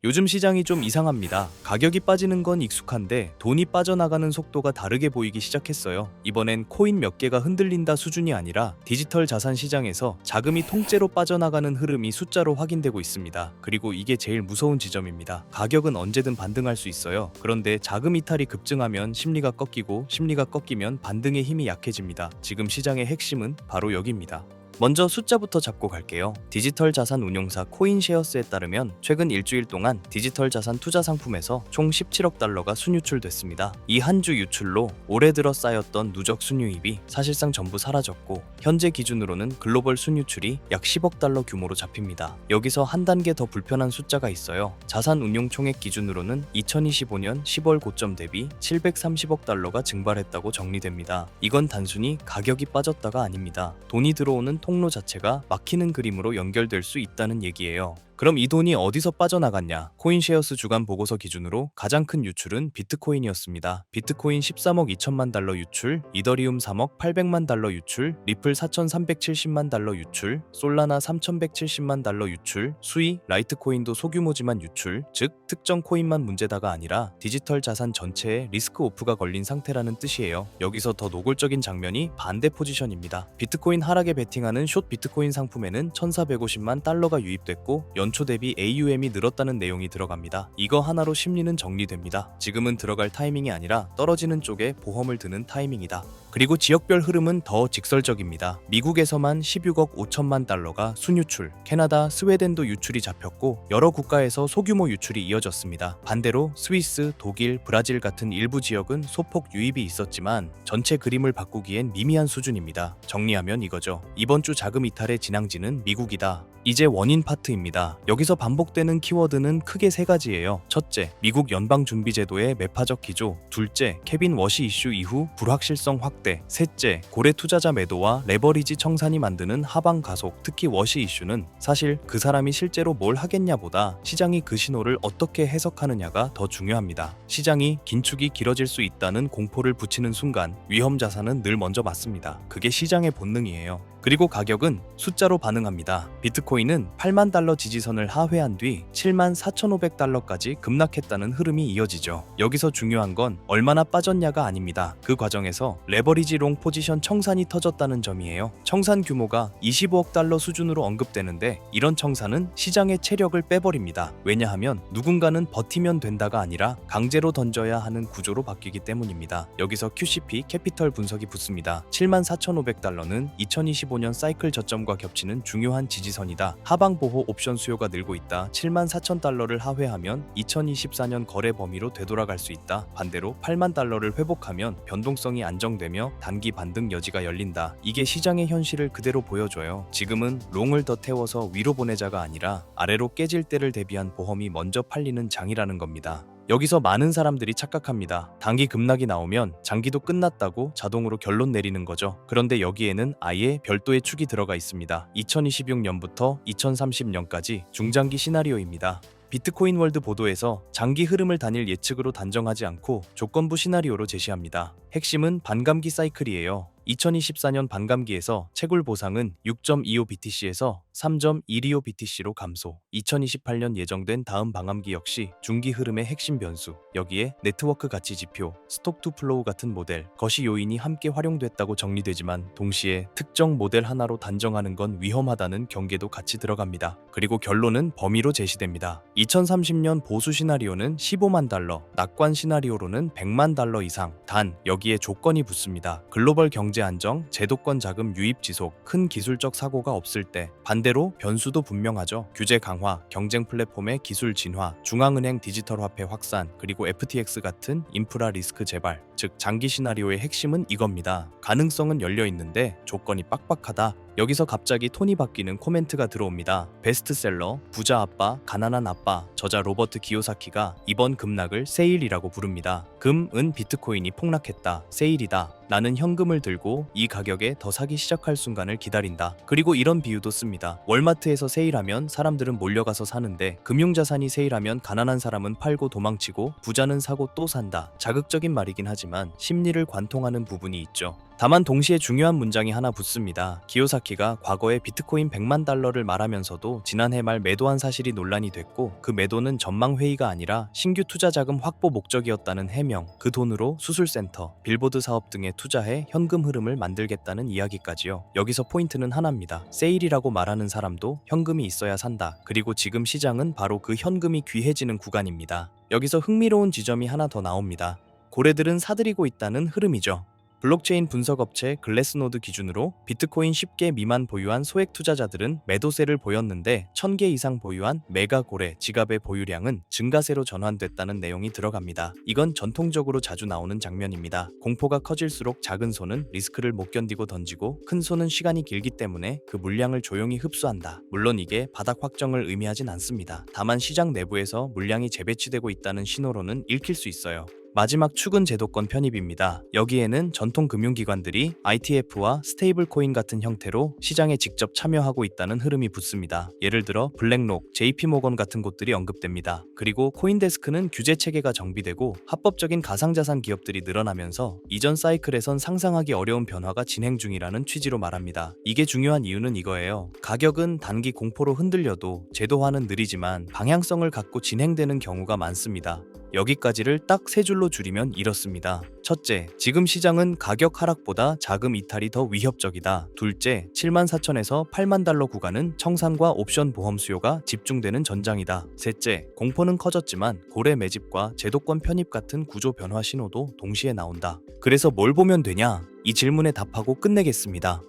요즘 시장이 좀 이상합니다. 가격이 빠지는 건 익숙한데 돈이 빠져나가는 속도가 다르게 보이기 시작했어요. 이번엔 코인 몇 개가 흔들린다 수준이 아니라 디지털 자산 시장에서 자금이 통째로 빠져나가는 흐름이 숫자로 확인되고 있습니다. 그리고 이게 제일 무서운 지점입니다. 가격은 언제든 반등할 수 있어요. 그런데 자금 이탈이 급증하면 심리가 꺾이고 심리가 꺾이면 반등의 힘이 약해집니다. 지금 시장의 핵심은 바로 여기입니다. 먼저 숫자부터 잡고 갈게요. 디지털 자산 운용사 코인쉐어스에 따르면 최근 일주일 동안 디지털 자산 투자 상품에서 총 17억 달러가 순유출됐습니다. 이 한 주 유출로 올해 들어 쌓였던 누적 순유입이 사실상 전부 사라졌고 현재 기준으로는 글로벌 순유출이 약 10억 달러 규모로 잡힙니다. 여기서 한 단계 더 불편한 숫자가 있어요. 자산 운용 총액 기준으로는 2025년 10월 고점 대비 730억 달러가 증발했다고 정리됩니다. 이건 단순히 가격이 빠졌다가 아닙니다. 돈이 들어오는 통로 자체가 막히는 그림으로 연결될 수 있다는 얘기예요. 그럼 이 돈이 어디서 빠져나갔냐? 코인쉐어스 주간 보고서 기준으로 가장 큰 유출은 비트코인이었습니다. 비트코인 13억 2천만 달러 유출, 이더리움 3억 800만 달러 유출, 리플 4,370만 달러 유출, 솔라나 3,170만 달러 유출, 수이, 라이트코인도 소규모지만 유출, 즉 특정 코인만 문제다가 아니라 디지털 자산 전체에 리스크 오프가 걸린 상태라는 뜻이에요. 여기서 더 노골적인 장면이 반대 포지션입니다. 비트코인 하락에 베팅하는 숏 비트코인 상품에는 1,450만 달러가 유입됐고 연초 대비 AUM이 늘었다는 내용이 들어갑니다. 이거 하나로 심리는 정리됩니다. 지금은 들어갈 타이밍이 아니라 떨어지는 쪽에 보험을 드는 타이밍이다. 그리고 지역별 흐름은 더 직설적입니다. 미국에서만 16억 5천만 달러가 순유출, 캐나다, 스웨덴도 유출이 잡혔고 여러 국가에서 소규모 유출이 이어졌습니다. 반대로 스위스, 독일, 브라질 같은 일부 지역은 소폭 유입이 있었지만 전체 그림을 바꾸기엔 미미한 수준입니다. 정리하면 이거죠. 이번 주 자금 이탈의 진앙지는 미국이다. 이제 원인 파트입니다. 여기서 반복되는 키워드는 크게 세 가지예요. 첫째, 미국 연방준비제도의 매파적 기조. 둘째, 케빈 워시 이슈 이후 불확실성 확대. 셋째, 고래 투자자 매도와 레버리지 청산이 만드는 하방 가속. 특히 워시 이슈는 사실 그 사람이 실제로 뭘 하겠냐보다 시장이 그 신호를 어떻게 해석하느냐가 더 중요합니다. 시장이 긴축이 길어질 수 있다는 공포를 붙이는 순간 위험 자산은 늘 먼저 맞습니다. 그게 시장의 본능이에요. 그리고 가격은 숫자로 반응합니다. 비트코인은 8만 달러 지지선을 하회한 뒤 7만 4,500달러까지 급락했다는 흐름이 이어지죠. 여기서 중요한 건 얼마나 빠졌냐가 아닙니다. 그 과정에서 레버리지 롱 포지션 청산이 터졌다는 점이에요. 청산 규모가 25억 달러 수준으로 언급되는데 이런 청산은 시장의 체력을 빼버립니다. 왜냐하면 누군가는 버티면 된다가 아니라 강제로 던져야 하는 구조로 바뀌기 때문입니다. 여기서 QCP 캐피털 분석이 붙습니다. 7만 4,500달러는 2025년 사이클 저점과 겹치는 중요한 지지선이다. 하방 보호 옵션 수요가 늘고 있다. 7만 4천 달러를 하회하면 2024년 거래 범위로 되돌아갈 수 있다. 반대로 8만 달러를 회복하면 변동성이 안정되며 단기 반등 여지가 열린다. 이게 시장의 현실을 그대로 보여줘요. 지금은 롱을 더 태워서 위로 보내자가 아니라 아래로 깨질 때를 대비한 보험이 먼저 팔리는 장이라는 겁니다. 여기서 많은 사람들이 착각합니다. 단기 급락이 나오면 장기도 끝났다고 자동으로 결론 내리는 거죠. 그런데 여기에는 아예 별도의 축이 들어가 있습니다. 2026년부터 2030년까지 중장기 시나리오입니다. 비트코인 월드 보도에서 장기 흐름을 단일 예측으로 단정하지 않고 조건부 시나리오로 제시합니다. 핵심은 반감기 사이클이에요. 2024년 반감기에서 채굴 보상은 6.25BTC에서 3.125 BTC로 감소. 2028년 예정된 다음 반감기 역시 중기 흐름의 핵심 변수. 여기에 네트워크 가치 지표, 스톡 투 플로우 같은 모델, 거시 요인이 함께 활용됐다고 정리되지만 동시에 특정 모델 하나로 단정하는 건 위험하다는 경계도 같이 들어갑니다. 그리고 결론은 범위로 제시됩니다. 2030년 보수 시나리오는 15만 달러, 낙관 시나리오로는 100만 달러 이상. 단 여기에 조건이 붙습니다. 글로벌 경제 안정, 제도권 자금 유입 지속, 큰 기술적 사고가 없을 때. 반대로 변수도 분명하죠. 규제 강화, 경쟁 플랫폼의 기술 진화, 중앙은행 디지털 화폐 확산, 그리고 FTX 같은 인프라 리스크 재발. 즉 장기 시나리오의 핵심은 이겁니다. 가능성은 열려 있는데 조건이 빡빡하다. 여기서 갑자기 톤이 바뀌는 코멘트가 들어옵니다. 베스트셀러 부자 아빠 가난한 아빠 저자 로버트 기요사키가 이번 급락을 세일이라고 부릅니다. 금은 비트코인이 폭락했다. 세일이다. 나는 현금을 들고 이 가격에 더 사기 시작할 순간을 기다린다. 그리고 이런 비유도 씁니다. 월마트에서 세일하면 사람들은 몰려가서 사는데 금융자산이 세일하면 가난한 사람은 팔고 도망치고 부자는 사고 또 산다. 자극적인 말이긴 하지만 심리를 관통하는 부분이 있죠. 다만 동시에 중요한 문장이 하나 붙습니다. 기요사키가 과거에 비트코인 100만 달러를 말하면서도 지난해 말 매도한 사실이 논란이 됐고 그 매도는 전망회의가 아니라 신규 투자 자금 확보 목적이었다는 해명, 그 돈으로 수술센터, 빌보드 사업 등에 투자해 현금 흐름을 만들겠다는 이야기까지요. 여기서 포인트는 하나입니다. 세일이라고 말하는 사람도 현금이 있어야 산다. 그리고 지금 시장은 바로 그 현금이 귀해지는 구간입니다. 여기서 흥미로운 지점이 하나 더 나옵니다. 고래들은 사들이고 있다는 흐름이죠. 블록체인 분석업체 글래스노드 기준으로 비트코인 10개 미만 보유한 소액 투자자들은 매도세를 보였는데 1000개 이상 보유한 메가 고래 지갑의 보유량은 증가세로 전환됐다는 내용이 들어갑니다. 이건 전통적으로 자주 나오는 장면입니다. 공포가 커질수록 작은 손은 리스크를 못 견디고 던지고 큰 손은 시간이 길기 때문에 그 물량을 조용히 흡수한다. 물론 이게 바닥 확정을 의미하진 않습니다. 다만 시장 내부에서 물량이 재배치되고 있다는 신호로는 읽힐 수 있어요. 마지막 축은 제도권 편입입니다. 여기에는 전통 금융기관들이 ITF와 스테이블 코인 같은 형태로 시장에 직접 참여하고 있다는 흐름이 붙습니다. 예를 들어 블랙록, JP모건 같은 곳들이 언급됩니다. 그리고 코인데스크는 규제 체계가 정비되고 합법적인 가상자산 기업들이 늘어나면서 이전 사이클에선 상상하기 어려운 변화가 진행 중이라는 취지로 말합니다. 이게 중요한 이유는 이거예요. 가격은 단기 공포로 흔들려도 제도화는 느리지만 방향성을 갖고 진행되는 경우가 많습니다. 여기까지를 딱 세 줄로 줄이면 이렇습니다. 첫째, 지금 시장은 가격 하락보다 자금 이탈이 더 위협적이다. 둘째, 74,000에서 8만 달러 구간은 청산과 옵션 보험 수요가 집중되는 전장이다. 셋째, 공포는 커졌지만 고래 매집과 제도권 편입 같은 구조 변화 신호도 동시에 나온다. 그래서 뭘 보면 되냐? 이 질문에 답하고 끝내겠습니다.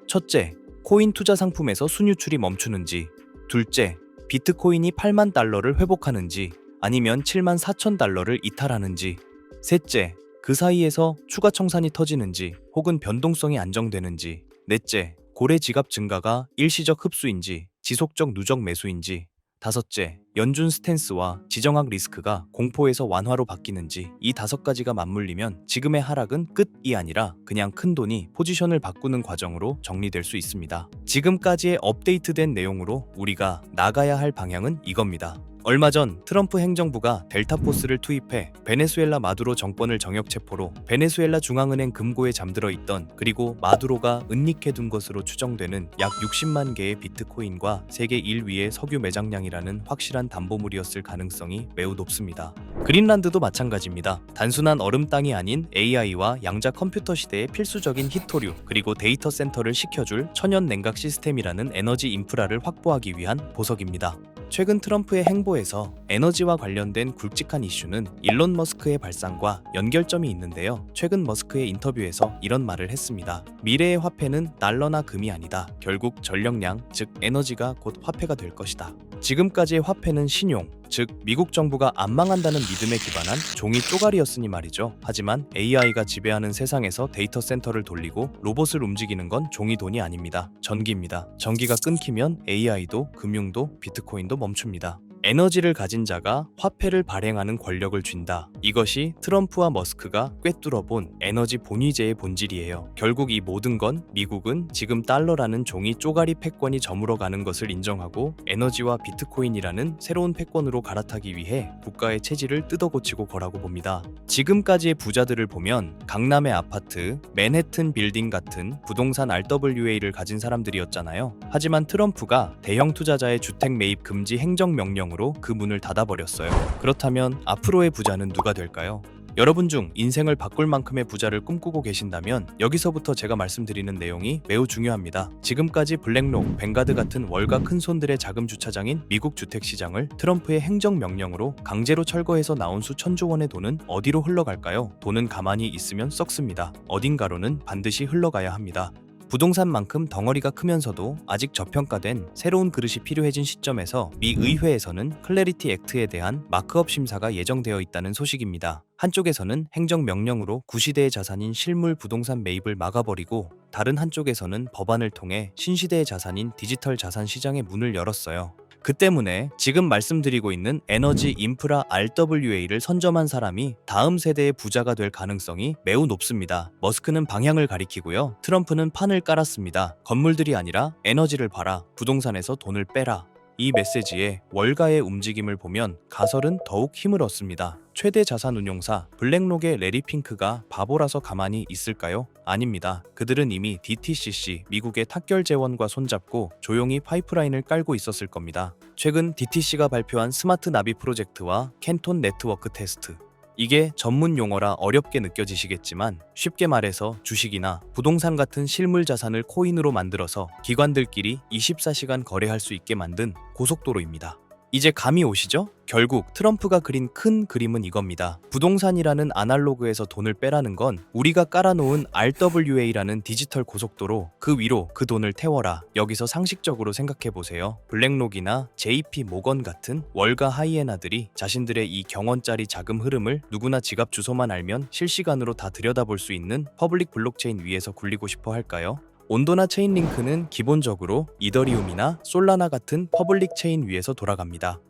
첫째, 코인 투자 상품에서 순유출이 멈추는지. 둘째, 비트코인이 8만 달러를 회복하는지 아니면 74,000달러를 이탈하는지. 셋째, 그 사이에서 추가 청산이 터지는지 혹은 변동성이 안정되는지. 넷째, 고래 지갑 증가가 일시적 흡수인지 지속적 누적 매수인지. 다섯째, 연준 스탠스와 지정학 리스크가 공포에서 완화로 바뀌는지. 이 5가지가 맞물리면 지금의 하락은 끝이 아니라 그냥 큰돈이 포지션을 바꾸는 과정으로 정리될 수 있습니다. 지금까지의 업데이트된 내용으로 우리가 나가야 할 방향은 이겁니다. 얼마 전 트럼프 행정부가 델타포스를 투입해 베네수엘라 마두로 정권을 정역 체포로 베네수엘라 중앙은행 금고에 잠들어 있던, 그리고 마두로가 은닉해둔 것으로 추정되는 약 60만 개의 비트코인과 세계 1위의 석유 매장량이라는 확실한 담보물이었을 가능성이 매우 높습니다. 그린란드도 마찬가지입니다. 단순한 얼음 땅이 아닌 AI와 양자 컴퓨터 시대의 필수적인 히토류, 그리고 데이터 센터를 시켜줄 천연 냉각 시스템이라는 에너지 인프라를 확보하기 위한 보석입니다. 최근 트럼프의 행보에서 에너지와 관련된 굵직한 이슈는 일론 머스크의 발상과 연결점이 있는데요. 최근 머스크의 인터뷰에서 이런 말을 했습니다. 미래의 화폐는 달러나 금이 아니다. 결국 전력량, 즉 에너지가 곧 화폐가 될 것이다. 지금까지의 화폐는 신용, 즉 미국 정부가 안 망한다는 믿음에 기반한 종이 쪼가리였으니 말이죠. 하지만 AI가 지배하는 세상에서 데이터 센터를 돌리고 로봇을 움직이는 건 종이 돈이 아닙니다. 전기입니다. 전기가 끊기면 AI도 금융도 비트코인도 멈춥니다. 에너지를 가진 자가 화폐를 발행하는 권력을 쥔다. 이것이 트럼프와 머스크가 꿰뚫어본 에너지 본위제의 본질이에요. 결국 이 모든 건 미국은 지금 달러라는 종이 쪼가리 패권이 저물어가는 것을 인정하고 에너지와 비트코인이라는 새로운 패권으로 갈아타기 위해 국가의 체질을 뜯어고치고 거라고 봅니다. 지금까지의 부자들을 보면 강남의 아파트, 맨해튼 빌딩 같은 부동산 RWA를 가진 사람들이었잖아요. 하지만 트럼프가 대형 투자자의 주택 매입 금지 행정명령 으로 그 문을 닫아버렸어요. 그렇다면 앞으로의 부자는 누가 될까요? 여러분 중 인생을 바꿀 만큼의 부자를 꿈꾸고 계신다면 여기서부터 제가 말씀드리는 내용이 매우 중요합니다. 지금까지 블랙록, 뱅가드 같은 월가 큰손들의 자금 주차장인 미국 주택시장을 트럼프의 행정명령으로 강제로 철거해서 나온 수천조 원의 돈은 어디로 흘러갈까요? 돈은 가만히 있으면 썩습니다. 어딘가로는 반드시 흘러가야 합니다. 부동산만큼 덩어리가 크면서도 아직 저평가된 새로운 그릇이 필요해진 시점에서 미 의회에서는 클래리티 액트에 대한 마크업 심사가 예정되어 있다는 소식입니다. 한쪽에서는 행정명령으로 구시대의 자산인 실물 부동산 매입을 막아버리고, 다른 한쪽에서는 법안을 통해 신시대의 자산인 디지털 자산 시장의 문을 열었어요. 그 때문에 지금 말씀드리고 있는 에너지 인프라 RWA를 선점한 사람이 다음 세대의 부자가 될 가능성이 매우 높습니다. 머스크는 방향을 가리키고요. 트럼프는 판을 깔았습니다. 건물들이 아니라 에너지를 봐라. 부동산에서 돈을 빼라. 이 메시지의 월가의 움직임을 보면 가설은 더욱 힘을 얻습니다. 최대 자산운용사 블랙록의 레리 핑크가 바보라서 가만히 있을까요? 아닙니다. 그들은 이미 DTCC, 미국의 탁결 재원과 손잡고 조용히 파이프라인을 깔고 있었을 겁니다. 최근 DTC가 발표한 스마트 나비 프로젝트와 캔톤 네트워크 테스트. 이게 전문 용어라 어렵게 느껴지시겠지만 쉽게 말해서 주식이나 부동산 같은 실물 자산을 코인으로 만들어서 기관들끼리 24시간 거래할 수 있게 만든 고속도로입니다. 이제 감이 오시죠? 결국 트럼프가 그린 큰 그림은 이겁니다. 부동산이라는 아날로그에서 돈을 빼라는 건 우리가 깔아놓은 RWA라는 디지털 고속도로, 그 위로 그 돈을 태워라. 여기서 상식적으로 생각해보세요. 블랙록이나 JP 모건 같은 월가 하이에나들이 자신들의 이 경원짜리 자금 흐름을 누구나 지갑 주소만 알면 실시간으로 다 들여다볼 수 있는 퍼블릭 블록체인 위에서 굴리고 싶어 할까요? 온도나 체인링크는 기본적으로 이더리움이나 솔라나 같은 퍼블릭 체인 위에서 돌아갑니다.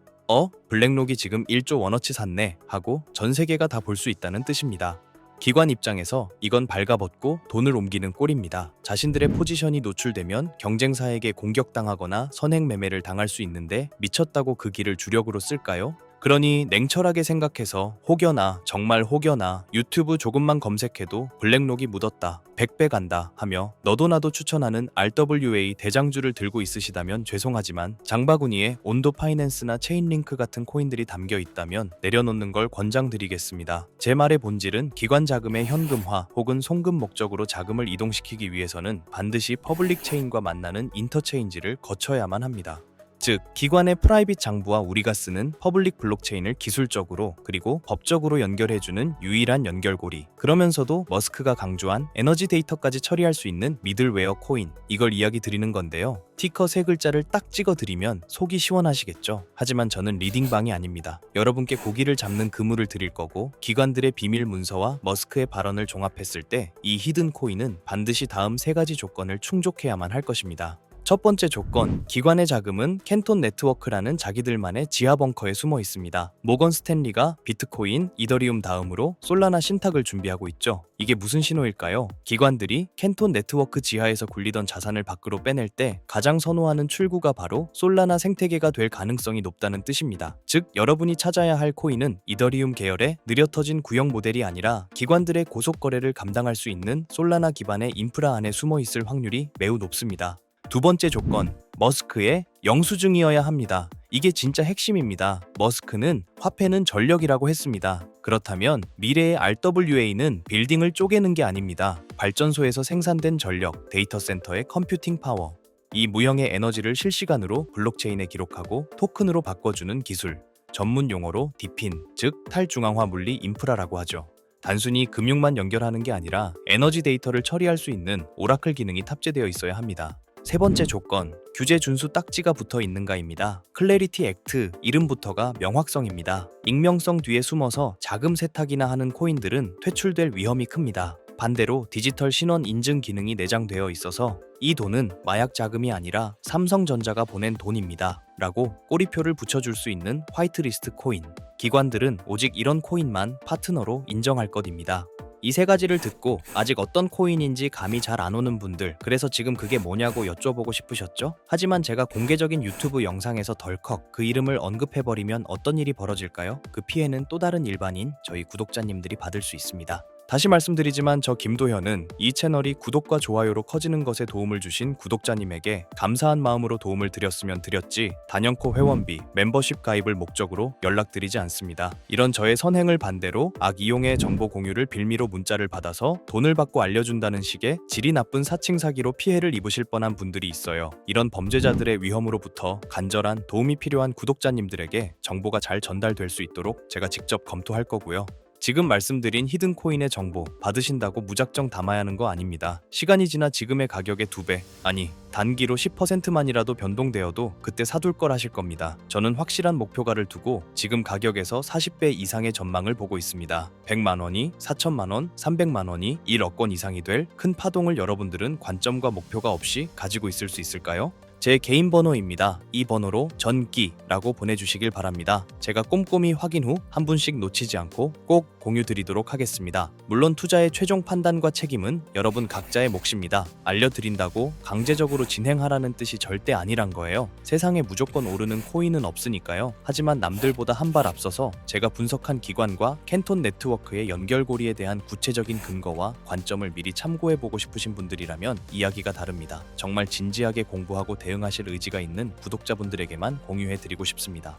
블랙록이 지금 1조 원어치 샀네 하고 전 세계가 다 볼 수 있다는 뜻입니다. 기관 입장에서 이건 발가벗고 돈을 옮기는 꼴입니다. 자신들의 포지션이 노출되면 경쟁사에게 공격당하거나 선행매매를 당할 수 있는데 미쳤다고 그 길을 주력으로 쓸까요? 그러니 냉철하게 생각해서 혹여나 정말 혹여나 유튜브 조금만 검색해도 블랙록이 묻었다, 100배 간다 하며 너도 나도 추천하는 RWA 대장주를 들고 있으시다면 죄송하지만 장바구니에 온도 파이낸스나 체인링크 같은 코인들이 담겨 있다면 내려놓는 걸 권장드리겠습니다. 제 말의 본질은 기관 자금의 현금화 혹은 송금 목적으로 자금을 이동시키기 위해서는 반드시 퍼블릭 체인과 만나는 인터체인지를 거쳐야만 합니다. 즉, 기관의 프라이빗 장부와 우리가 쓰는 퍼블릭 블록체인을 기술적으로 그리고 법적으로 연결해주는 유일한 연결고리. 그러면서도 머스크가 강조한 에너지 데이터까지 처리할 수 있는 미들웨어 코인. 이걸 이야기 드리는 건데요. 티커 세 글자를 딱 찍어드리면 속이 시원하시겠죠? 하지만 저는 리딩방이 아닙니다. 여러분께 고기를 잡는 그물을 드릴 거고 기관들의 비밀 문서와 머스크의 발언을 종합했을 때 이 히든 코인은 반드시 다음 세 가지 조건을 충족해야만 할 것입니다. 첫 번째 조건, 기관의 자금은 캔톤 네트워크라는 자기들만의 지하 벙커에 숨어 있습니다. 모건 스탠리가 비트코인, 이더리움 다음으로 솔라나 신탁을 준비하고 있죠. 이게 무슨 신호일까요? 기관들이 캔톤 네트워크 지하에서 굴리던 자산을 밖으로 빼낼 때 가장 선호하는 출구가 바로 솔라나 생태계가 될 가능성이 높다는 뜻입니다. 즉, 여러분이 찾아야 할 코인은 이더리움 계열의 느려 터진 구형 모델이 아니라 기관들의 고속 거래를 감당할 수 있는 솔라나 기반의 인프라 안에 숨어 있을 확률이 매우 높습니다. 두 번째 조건, 머스크의 영수증이어야 합니다. 이게 진짜 핵심입니다. 머스크는 화폐는 전력이라고 했습니다. 그렇다면 미래의 RWA는 빌딩을 쪼개는 게 아닙니다. 발전소에서 생산된 전력, 데이터 센터의 컴퓨팅 파워. 이 무형의 에너지를 실시간으로 블록체인에 기록하고 토큰으로 바꿔주는 기술. 전문 용어로 디핀, 즉 탈중앙화 물리 인프라라고 하죠. 단순히 금융만 연결하는 게 아니라 에너지 데이터를 처리할 수 있는 오라클 기능이 탑재되어 있어야 합니다. 세 번째 조건, 규제 준수 딱지가 붙어 있는가입니다. 클래리티 액트, 이름부터가 명확성입니다. 익명성 뒤에 숨어서 자금 세탁이나 하는 코인들은 퇴출될 위험이 큽니다. 반대로 디지털 신원 인증 기능이 내장되어 있어서 이 돈은 마약 자금이 아니라 삼성전자가 보낸 돈입니다. 라고 꼬리표를 붙여줄 수 있는 화이트리스트 코인. 기관들은 오직 이런 코인만 파트너로 인정할 것입니다. 이 세 가지를 듣고 아직 어떤 코인인지 감이 잘 안 오는 분들, 그래서 지금 그게 뭐냐고 여쭤보고 싶으셨죠? 하지만 제가 공개적인 유튜브 영상에서 덜컥 그 이름을 언급해버리면 어떤 일이 벌어질까요? 그 피해는 또 다른 일반인, 저희 구독자님들이 받을 수 있습니다. 다시 말씀드리지만 저 김도현은 이 채널이 구독과 좋아요로 커지는 것에 도움을 주신 구독자님에게 감사한 마음으로 도움을 드렸으면 드렸지 단연코 회원비, 멤버십 가입을 목적으로 연락드리지 않습니다. 이런 저의 선행을 반대로 악이용의 정보 공유를 빌미로 문자를 받아서 돈을 받고 알려준다는 식의 질이 나쁜 사칭 사기로 피해를 입으실 뻔한 분들이 있어요. 이런 범죄자들의 위험으로부터 간절한 도움이 필요한 구독자님들에게 정보가 잘 전달될 수 있도록 제가 직접 검토할 거고요. 지금 말씀드린 히든코인의 정보 받으신다고 무작정 담아야 하는 거 아닙니다. 시간이 지나 지금의 가격의 2배, 아니 단기로 10%만이라도 변동되어도 그때 사둘 걸 하실 겁니다. 저는 확실한 목표가를 두고 지금 가격에서 40배 이상의 전망을 보고 있습니다. 100만 원이 4천만 원, 300만 원이 1억 원 이상이 될 큰 파동을 여러분들은 관점과 목표가 없이 가지고 있을 수 있을까요? 제 개인 번호입니다. 이 번호로 전기라고 보내주시길 바랍니다. 제가 꼼꼼히 확인 후 한 분씩 놓치지 않고 꼭 공유드리도록 하겠습니다. 물론 투자의 최종 판단과 책임은 여러분 각자의 몫입니다. 알려드린다고 강제적으로 진행하라는 뜻이 절대 아니란 거예요. 세상에 무조건 오르는 코인은 없으니까요. 하지만 남들보다 한 발 앞서서 제가 분석한 기관과 캔톤 네트워크의 연결고리에 대한 구체적인 근거와 관점을 미리 참고해보고 싶으신 분들이라면 이야기가 다릅니다. 정말 진지하게 공부하고 대응하실 의지가 있는 구독자분들에게만 공유해드리고 싶습니다.